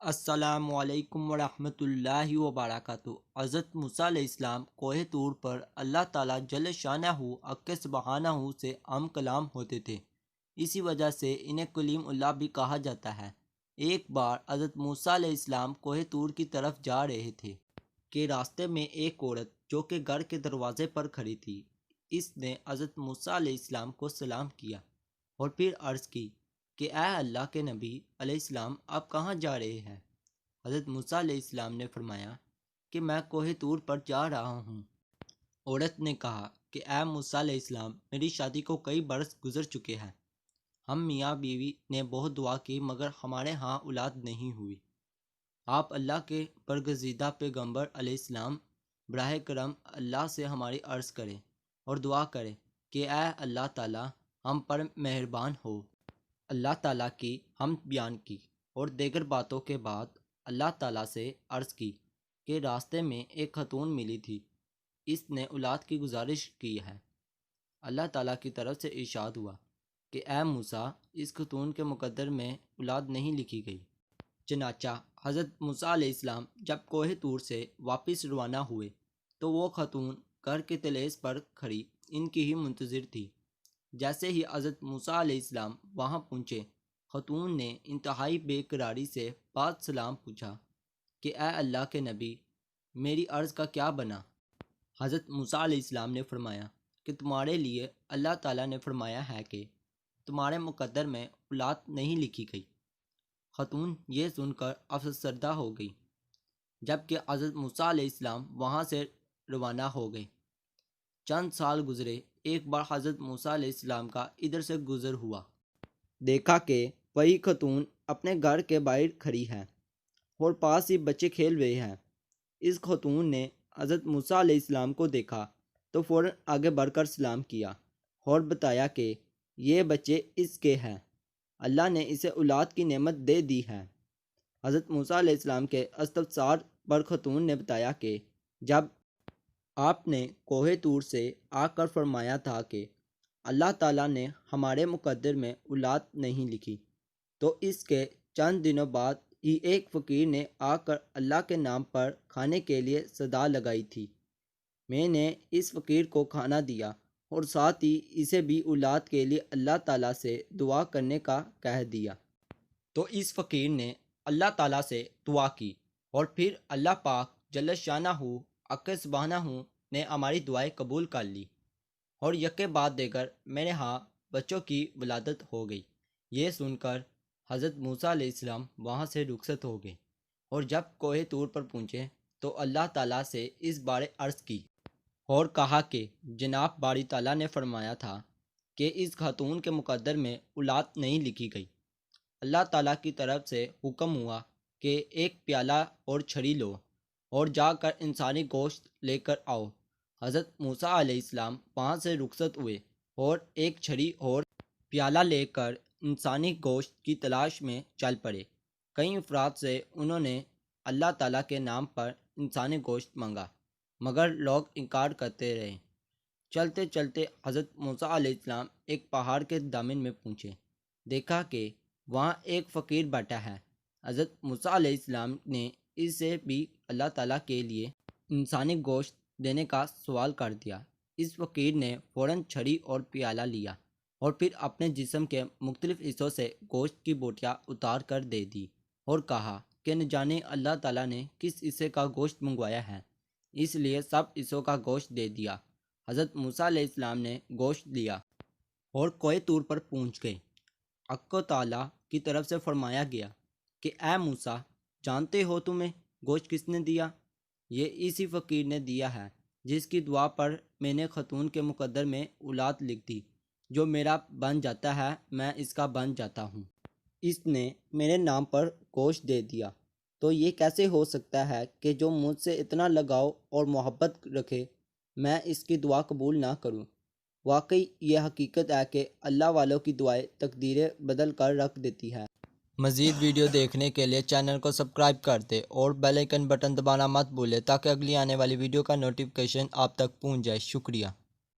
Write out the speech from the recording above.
السلام علیکم ورحمۃ اللہ وبرکاتہ۔ حضرت موسیٰ علیہ السلام کوہ طور پر اللہ تعالیٰ جل شانہ اکے سبحانہ سے ہم کلام ہوتے تھے، اسی وجہ سے انہیں کلیم اللہ بھی کہا جاتا ہے۔ ایک بار حضرت موسیٰ علیہ السلام کوہ طور کی طرف جا رہے تھے کہ راستے میں ایک عورت جو کہ گھر کے دروازے پر کھڑی تھی، اس نے حضرت موسیٰ علیہ السلام کو سلام کیا اور پھر عرض کی کہ اے اللہ کے نبی علیہ السلام آپ کہاں جا رہے ہیں؟ حضرت موسیٰ علیہ السلام نے فرمایا کہ میں کوہ طور پر جا رہا ہوں۔ عورت نے کہا کہ اے موسیٰ علیہ السلام، میری شادی کو کئی برس گزر چکے ہیں، ہم میاں بیوی نے بہت دعا کی مگر ہمارے ہاں اولاد نہیں ہوئی۔ آپ اللہ کے برگزیدہ پیغمبر علیہ السلام براہ کرم اللہ سے ہماری عرض کریں اور دعا کریں کہ اے اللہ تعالیٰ ہم پر مہربان ہو۔ اللہ تعالیٰ کی حمد بیان کی اور دیگر باتوں کے بعد اللہ تعالیٰ سے عرض کی کہ راستے میں ایک خاتون ملی تھی، اس نے اولاد کی گزارش کی ہے۔ اللہ تعالیٰ کی طرف سے ارشاد ہوا کہ اے موسیٰ، اس خاتون کے مقدر میں اولاد نہیں لکھی گئی۔ چنانچہ حضرت موسیٰ علیہ السلام جب کوہ طور سے واپس روانہ ہوئے تو وہ خاتون گھر کے دہلیز پر کھڑی ان کی ہی منتظر تھی۔ جیسے ہی حضرت موسیٰ علیہ السلام وہاں پہنچے، خاتون نے انتہائی بے قراری سے بعد سلام پوچھا کہ اے اللہ کے نبی، میری عرض کا کیا بنا؟ حضرت موسیٰ علیہ السلام نے فرمایا کہ تمہارے لیے اللہ تعالیٰ نے فرمایا ہے کہ تمہارے مقدر میں اولاد نہیں لکھی گئی۔ خاتون یہ سن کر افسوس زدہ ہو گئی۔ جبکہ حضرت موسیٰ علیہ السلام وہاں سے روانہ ہو گئے۔ چند سال گزرے، ایک بار حضرت موسیٰ علیہ السلام کا ادھر سے گزر ہوا۔ دیکھا کہ وہی خاتون اپنے گھر کے باہر کھڑی ہے اور پاس ہی بچے کھیل رہے ہیں۔ اس خاتون نے حضرت موسیٰ علیہ السلام کو دیکھا تو فوراً آگے بڑھ کر سلام کیا اور بتایا کہ یہ بچے اس کے ہیں، اللہ نے اسے اولاد کی نعمت دے دی ہے۔ حضرت موسیٰ علیہ السلام کے استفسار پر خاتون نے بتایا کہ جب آپ نے کوہ طور سے آ کر فرمایا تھا کہ اللہ تعالیٰ نے ہمارے مقدر میں اولاد نہیں لکھی، تو اس کے چند دنوں بعد ہی ایک فقیر نے آ کر اللہ کے نام پر کھانے کے لیے صدا لگائی تھی۔ میں نے اس فقیر کو کھانا دیا اور ساتھ ہی اسے بھی اولاد کے لیے اللہ تعالیٰ سے دعا کرنے کا کہہ دیا۔ تو اس فقیر نے اللہ تعالیٰ سے دعا کی اور پھر اللہ پاک جل شانہ اکے سبحانہ نے ہماری دعائیں قبول کر لی اور یکے بعد دیگر میرے ہاں بچوں کی ولادت ہو گئی۔ یہ سن کر حضرت موسیٰ علیہ السلام وہاں سے رخصت ہو گئے اور جب کوہ طور پر پہنچے تو اللہ تعالیٰ سے اس بارے عرض کی اور کہا کہ جناب باری تعالیٰ نے فرمایا تھا کہ اس خاتون کے مقدر میں اولاد نہیں لکھی گئی۔ اللہ تعالیٰ کی طرف سے حکم ہوا کہ ایک پیالہ اور چھڑی لو اور جا کر انسانی گوشت لے کر آؤ۔ حضرت موسیٰ علیہ السلام وہاں سے رخصت ہوئے اور ایک چھڑی اور پیالہ لے کر انسانی گوشت کی تلاش میں چل پڑے۔ کئی افراد سے انہوں نے اللہ تعالیٰ کے نام پر انسانی گوشت مانگا مگر لوگ انکار کرتے رہے۔ چلتے چلتے حضرت موسیٰ علیہ السلام ایک پہاڑ کے دامن میں پہنچے۔ دیکھا کہ وہاں ایک فقیر بیٹھا ہے۔ حضرت موسیٰ علیہ السلام نے اس سے بھی اللہ تعالیٰ کے لیے انسانی گوشت دینے کا سوال کر دیا۔ اس فقیر نے فوراً چھڑی اور پیالہ لیا اور پھر اپنے جسم کے مختلف حصوں سے گوشت کی بوٹیاں اتار کر دے دی اور کہا کہ نہ جانے اللہ تعالیٰ نے کس حصے کا گوشت منگوایا ہے، اس لیے سب حصوں کا گوشت دے دیا۔ حضرت موسیٰ علیہ السلام نے گوشت لیا اور کوہ طور پر پہنچ گئے۔ حق تعالیٰ کی طرف سے فرمایا گیا کہ اے موسیٰ، جانتے ہو تمہیں گوشت کس نے دیا؟ یہ اسی فقیر نے دیا ہے جس کی دعا پر میں نے خاتون کے مقدر میں اولاد لکھ دی۔ جو میرا بن جاتا ہے میں اس کا بن جاتا ہوں۔ اس نے میرے نام پر گوشت دے دیا، تو یہ کیسے ہو سکتا ہے کہ جو مجھ سے اتنا لگاؤ اور محبت رکھے میں اس کی دعا قبول نہ کروں؟ واقعی یہ حقیقت ہے کہ اللہ والوں کی دعائیں تقدیریں بدل کر رکھ دیتی ہے۔ مزید ویڈیو دیکھنے کے لیے چینل کو سبسکرائب کر دیں اور بیل آئیکن بٹن دبانا مت بھولیں تاکہ اگلی آنے والی ویڈیو کا نوٹیفیکیشن آپ تک پہنچ جائے۔ شکریہ۔